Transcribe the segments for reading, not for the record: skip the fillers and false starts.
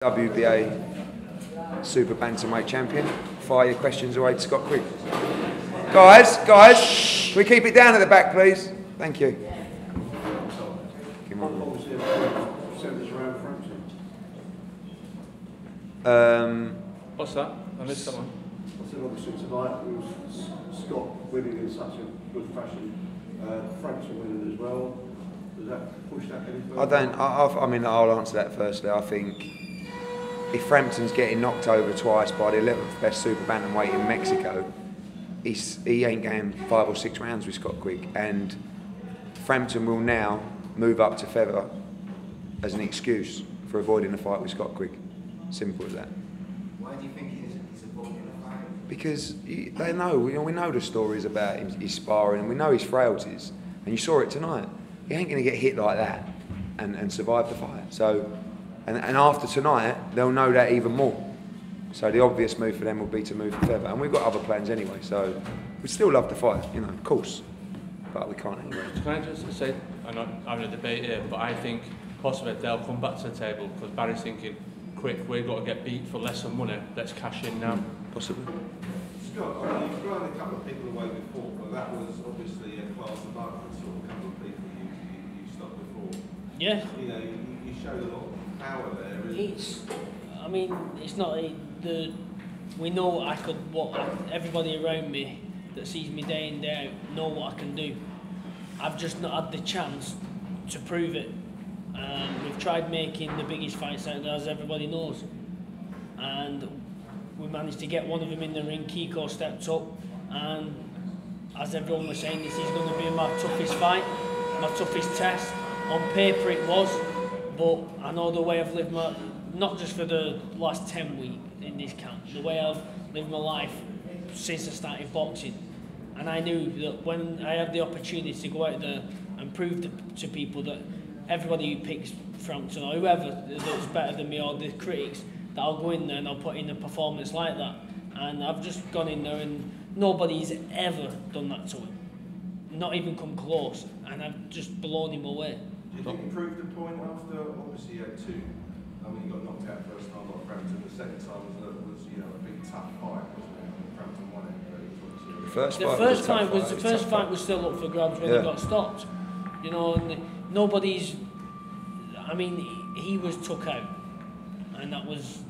WBA Super Bantamweight Champion. Fire your questions away to Scott Quigg. Guys, can we keep it down at the back, please? Thank you. What's that? I missed that one. I said obviously tonight with Scott winning in such a good fashion, Frampton winning as well. Does that push that any further? I mean, I'll answer that firstly. I think if Frampton's getting knocked over twice by the 11th best super bantamweight in Mexico, he ain't going 5 or 6 rounds with Scott Quigg, and Frampton will now move up to feather as an excuse for avoiding a fight with Scott Quigg. Simple as that. Why do you think he's avoiding a fight? Because they know, we know the stories about his sparring, and we know his frailties, and you saw it tonight. He ain't going to get hit like that and survive the fight. So, and after tonight, they'll know that even more. So the obvious move for them will be to move to feather, and we've got other plans anyway. So we'd still love the fight, of course, but we can't anyway. Can I just say, I'm not having a debate here, but I think possibly they'll come back to the table because Barry's thinking, quick, we've got to get beat for less than money, let's cash in now. Possibly. Scott, you've thrown a couple of people away before, but that was obviously a class above the sort of couple of people you stopped before. Yeah. You showed a lot of power there. It's not we know everybody around me that sees me day in, day out know what I can do. I've just not had the chance to prove it. We've tried making the biggest fights out there, as everybody knows, and we managed to get one of them in the ring. Kiko stepped up, and as everyone was saying, this is going to be my toughest fight, my toughest test. On paper it was, but I know the way I've lived my, not just for the last 10 weeks in this camp, the way I've lived my life since I started boxing. And I knew that when I had the opportunity to go out there and prove to people that everybody who picks Frampton or whoever that's better than me, or the critics, that I'll go in there and I'll put in a performance like that. And I've just gone in there and nobody's ever done that to him. Not even come close, and I've just blown him away. Do you think you proved the point after, obviously you had 2, you got knocked out first time by Frampton, the second time was a big tough fight, wasn't it? And Frampton won it. The first fight was still up for grabs when he got stopped. And nobody's, he was took out, and that was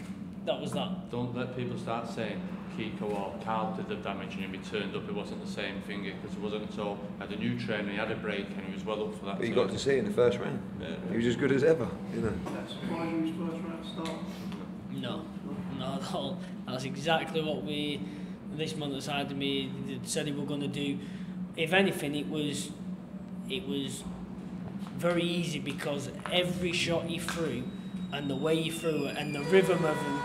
that. Don't let people start saying Kiko or Carl did the damage and he turned up, it wasn't the same thing, because it wasn't until I had a new trainer, he had a break and he was well up for that. But you got to see it in the first round. Yeah. He was as good as ever, That's why his first round start? No, not at all. That's exactly what this man that side of me said he were going to do. If anything, it was very easy, because every shot he threw and the way he threw it and the rhythm of him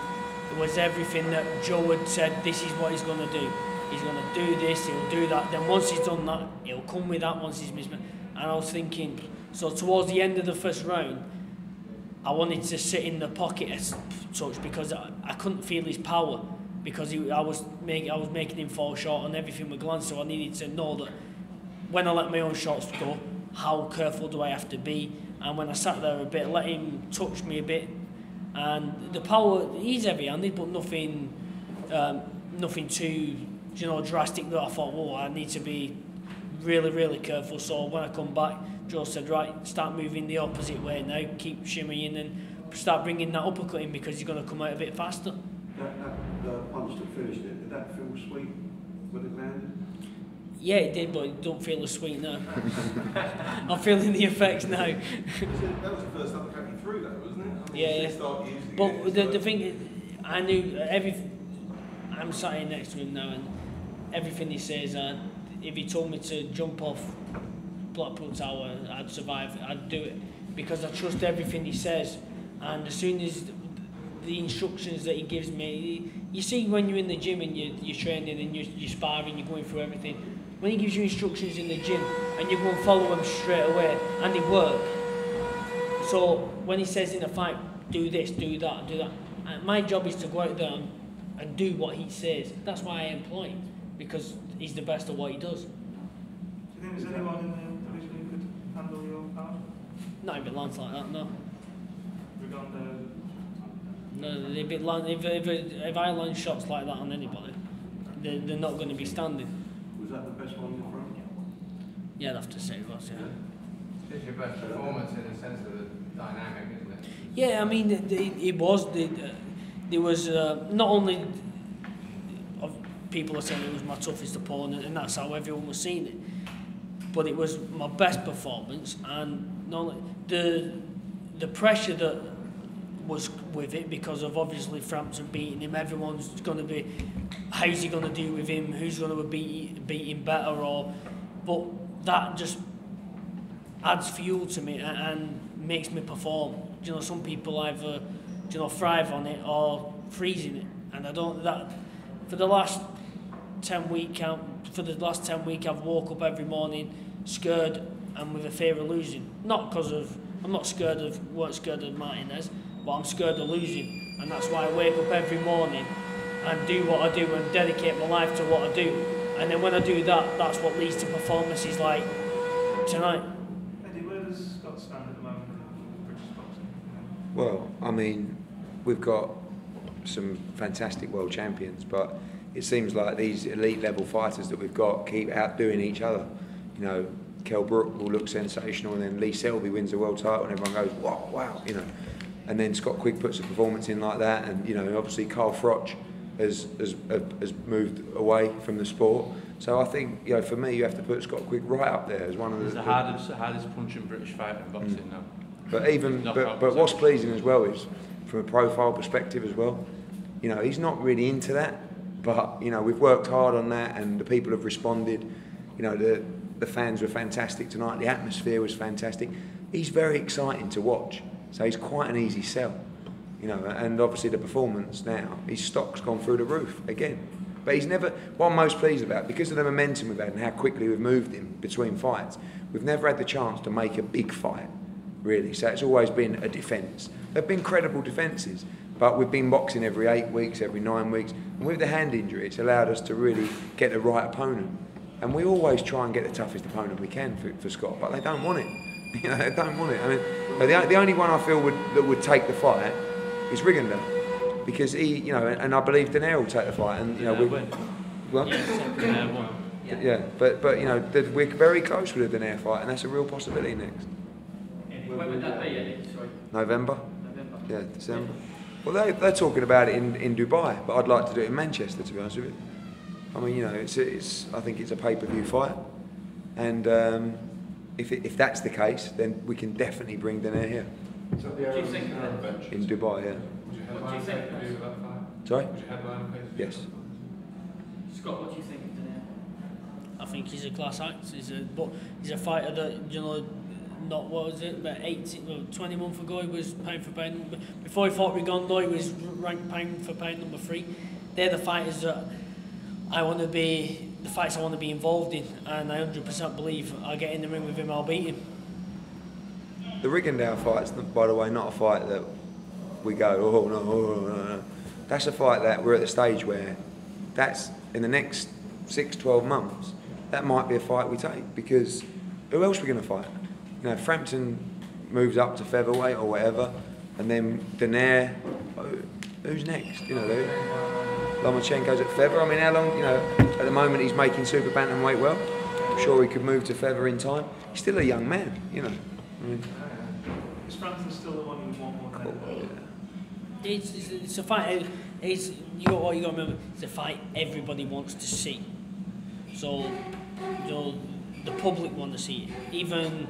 was everything that Joe had said, this is what he's going to do. He's going to do this, he'll do that. Then once he's done that, he'll come with that once he's missed. And I was thinking, so towards the end of the first round, I wanted to sit in the pocket as such, because I couldn't feel his power, because I was making him fall short on everything with glance. So I needed to know that when I let my own shots go, how careful do I have to be? And when I sat there a bit, let him touch me a bit. And the power, he's heavy-handed, but nothing too, drastic that I thought, whoa, I need to be really, really careful. So when I come back, Joe said, right, start moving the opposite way now, keep shimmying and start bringing that uppercut in, because he's going to come out a bit faster. That punch that finished it, did that feel sweet when it landed? Yeah, it did, but it don't feel as sweet now. I'm feeling the effects now. That was the first time came through, though, wasn't it? But the thing, I knew I'm sat here next to him now, and everything he says, if he told me to jump off Blackpool Tower, I'd survive, I'd do it, because I trust everything he says. And as soon as the instructions that he gives me, you see when you're in the gym and you're training and you're sparring, you're going through everything. When he gives you instructions in the gym and you go and follow them straight away, and they work. So when he says in a fight, do this, do that, do that, and my job is to go out there and do what he says. That's why I employ him, because he's the best at what he does. Do you think there's anyone in the division who could handle your power? Not even Lance like that, no. Regarde No, if I land shots like that on anybody, they're not going to be standing. Was that the best one in front? Yeah, I'd have to say it was, yeah. It's your best performance in the sense of the dynamic, isn't it? Yeah, I mean, it was. There was not only people are saying it was my toughest opponent, and that's how everyone was seeing it, but it was my best performance, and not only the pressure that was with it, because of obviously Frampton beating him. Everyone's going to be, how's he going to do with him? Who's going to beat him better? But that just adds fuel to me and makes me perform. You know, some people either thrive on it or freeze in it, and I don't. That for the last 10 weeks, I've woke up every morning scared and with a fear of losing. Not because of weren't scared of Martinez, but I'm scared of losing, and that's why I wake up every morning and do what I do and dedicate my life to what I do. And then when I do that, that's what leads to performances like tonight. Eddie, where does Scott stand at the moment in British boxing? Well, I mean, we've got some fantastic world champions, but it seems like these elite level fighters that we've got keep outdoing each other. You know, Kell Brook will look sensational, and then Lee Selby wins the world title, and everyone goes, wow, you know. And then Scott Quigg puts a performance in like that, and you know, obviously Carl Froch has moved away from the sport. So I think, you know, for me, you have to put Scott Quigg right up there as one of the hardest punching British fighter in boxing now. But what's pleasing as well is, from a profile perspective as well, you know, he's not really into that, but you know, we've worked hard on that, and the people have responded. You know, the fans were fantastic tonight. The atmosphere was fantastic. He's very exciting to watch. So he's quite an easy sell, you know. And obviously the performance now, his stock's gone through the roof again. But he's never. What I'm most pleased about, because of the momentum we've had and how quickly we've moved him between fights, we've never had the chance to make a big fight, really. So it's always been a defence. They've been credible defences, but we've been boxing every 8 weeks, every 9 weeks, and with the hand injury, it's allowed us to really get the right opponent. And we always try and get the toughest opponent we can for Scott, but they don't want it. You know, they don't want it. I mean, the only one I feel that would take the fight is Rigondeaux, because he, you know, and I believe Danair will take the fight, and you know, but you know, we're very close with the Danair fight, and that's a real possibility next. When would that be, Eddie? Sorry. November. Yeah, December. Well, they're talking about it in Dubai, but I'd like to do it in Manchester, to be honest with you. I mean, you know, I think it's a pay-per-view fight, and if that's the case, then we can definitely bring Danair here. So do you think in Dubai, yeah. Would you headline a pay-per-view with that fight? Sorry? Would you headline a pay-per-view? Yes. Scott, what do you think of Danair? I think he's a class act. He's a fighter that, you know, not, what was it, about 20 months ago he was pound for pound. Before he fought Rigondeaux, he was ranked pound for pound number 3. They're the fighters that I want to be, the fights I want to be involved in, and I 100% believe I'll get in the ring with him, I'll beat him. The Rigondeaux fight's, by the way, not a fight that we go, oh no. That's a fight that we're at the stage where that's in the next 6-12 months, that might be a fight we take, because who else are we going to fight? You know, Frampton moves up to featherweight or whatever, and then Danair, who's next? You know, Lomachenko's at feather. I mean, how long, you know, at the moment he's making super bantamweight well. I'm sure he could move to feather in time. He's still a young man, you know. I mean, Is Frampton still the one you want more than It's a fight, you got to remember, it's a fight everybody wants to see. So, you know, the public want to see it. Even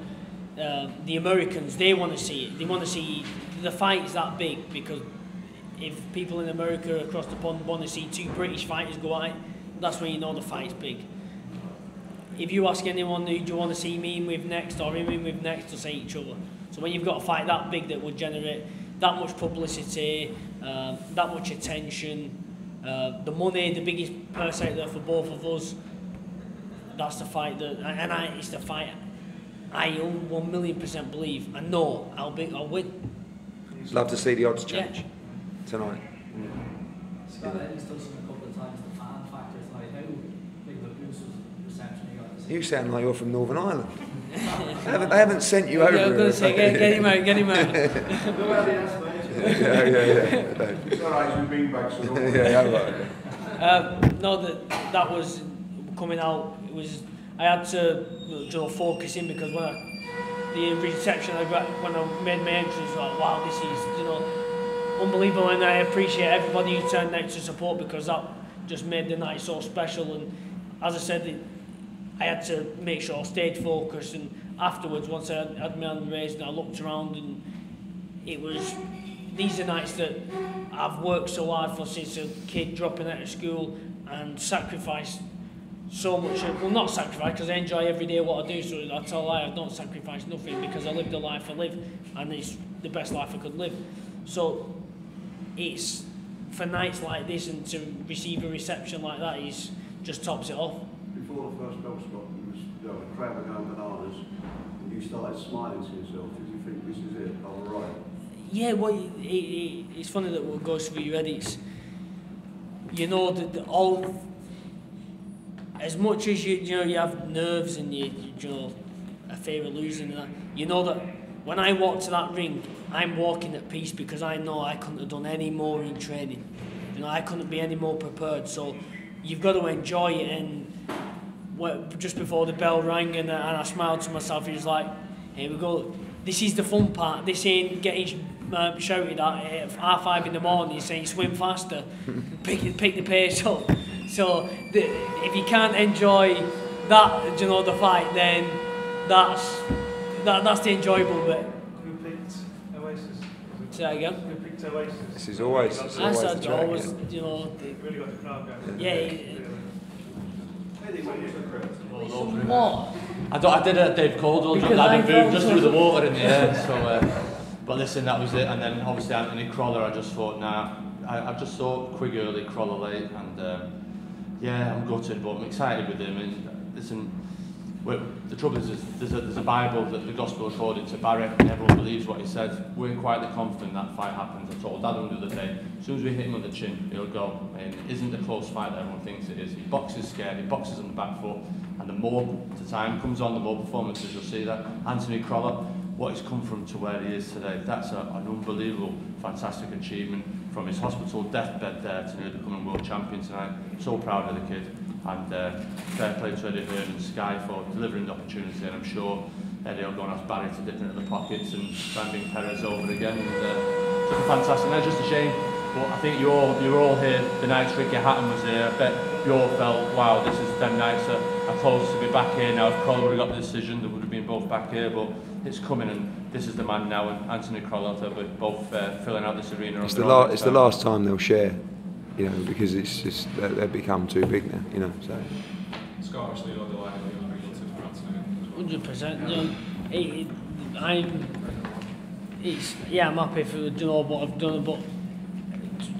the Americans, they want to see it. They want to see the fight's that big, because if people in America across the pond want to see 2 British fighters go at it, that's when you know the fight's big. If you ask anyone who do you want to see me in with next or him in with next, they'll say each other. So when you've got a fight that big that would generate that much publicity, that much attention, the money, the biggest purse out there for both of us, that's the fight it's the fight I 1,000,000% believe. I know I'll win. love to see the odds change tonight. Scott, Eddie's touched on a couple of times the fan factor tonight. How big of a boost was the reception you got? You sound like you're from Northern Ireland. They haven't sent you over. Yeah, I was going to say, get him out. Go out the It's all right, you've been back, so don't worry. No, that was coming out. It was I had to focus in because the reception I got when I made my entrance, like wow, this is unbelievable, and I appreciate everybody who turned out to support because that just made the night so special. And as I said, I had to make sure I stayed focused. And afterwards, once I had my hand raised, and I looked around, and these are nights that I've worked so hard for since a kid dropping out of school and sacrificed so much. Well, not sacrifice because I enjoy every day what I do, so that's a lie. I don't sacrifice nothing because I live the life I live, and it's the best life I could live. So it's for nights like this and to receive a reception like that is just tops it off. Before the first bell struck, the crowd were going bananas, and you started smiling to yourself. Did you think this is it? All right. Yeah, well, it's funny that what goes through your head. It's that all as much as you have nerves and you a fear of losing and that. You know that when I walk to that ring, I'm walking at peace because I know I couldn't have done any more in training. I couldn't be any more prepared. So you've got to enjoy it. And just before the bell rang and I smiled to myself, it was like, here we go. This is the fun part. This ain't getting shouted at 5:30 in the morning saying swim faster, pick the pace up. So if you can't enjoy that, the fight, then that's the enjoyable bit. Who picked Oasis? Say that again. Who picked Oasis? This is always the track, Really got the crowd going. Yeah. What? I did a Dave Caldwell jump that and just through the water in the air. So, but listen, that was it. And then obviously Anthony Croller, I just thought, I just saw Quigg early, Croller late, and yeah, I'm gutted, but I'm excited with him. And listen, the trouble is there's a Bible that the Gospel according to Barry, and everyone believes what he said. We're quietly confident that fight happens. I told Adam the other day, as soon as we hit him on the chin, he'll go. And it isn't the close fight that everyone thinks it is. He boxes scared, he boxes on the back foot, and the more the time comes on, the more performances you'll see that. Anthony Croller, what he's come from to where he is today, that's an unbelievable, fantastic achievement. From his hospital deathbed there to nearly becoming world champion tonight. So proud of the kid. And fair play to Eddie Hearn and Sky for delivering the opportunity, and I'm sure Eddie will go and ask Barry to dip into the pockets and try and bring Perez over again. And it's a fantastic night, just a shame. But I think you were all here the night Ricky Hatton was here. I bet you all felt, wow, this is them nights are close to be back here now. If Croller would have got the decision, they would have been both back here. But it's coming, and this is the man now, and Anthony Croller, they're both filling out this arena. It's the last time they'll share, because it's just they've become too big now, So. Scottish League on the line, I think 100%. I'm happy for what I've done, but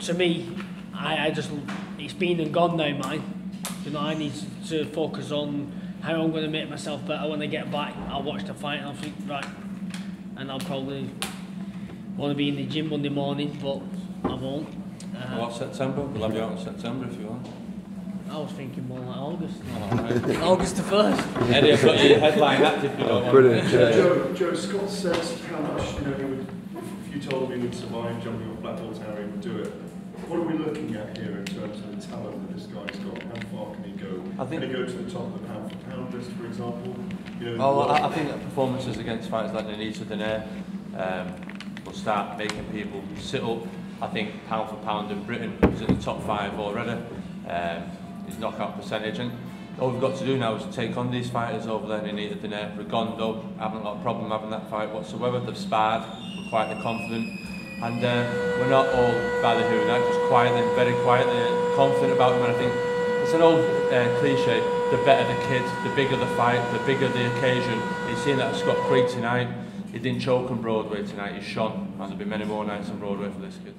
to me, I just it's been and gone now, mine. I need to focus on how I'm going to make myself better when I get back. I'll watch the fight and I'll think, right, and I'll probably want to be in the gym Monday morning, but I won't. September? We'll have you out in September if you want. I was thinking more like August. Oh, right. August the 1st. Eddie, I've got your headline active if you don't brilliant. Joe, Scott says how much, if you told him he would survive jumping off Blackpool Tower, he would do it. What are we looking at here in terms of the talent that this guy's got? How far can he go? Can he go to the top of the pound for pound list, for example? I think that performances against fighters like Anita Danair will start making people sit up. I think pound for pound in Britain is in the top 5 already. His knockout percentage, and all we've got to do now is take on these fighters over there in Anita Danair. Rigondo, haven't got a problem having that fight whatsoever. They've sparred, we're quietly confident. And we're not all ballyhooing out, just quietly, very quietly, confident about them. And I think it's an old cliche, the better the kid, the bigger the fight, the bigger the occasion. You've seen that at Scott Quigg tonight. He didn't choke on Broadway tonight, he shone. And there'll be many more nights on Broadway for this kid.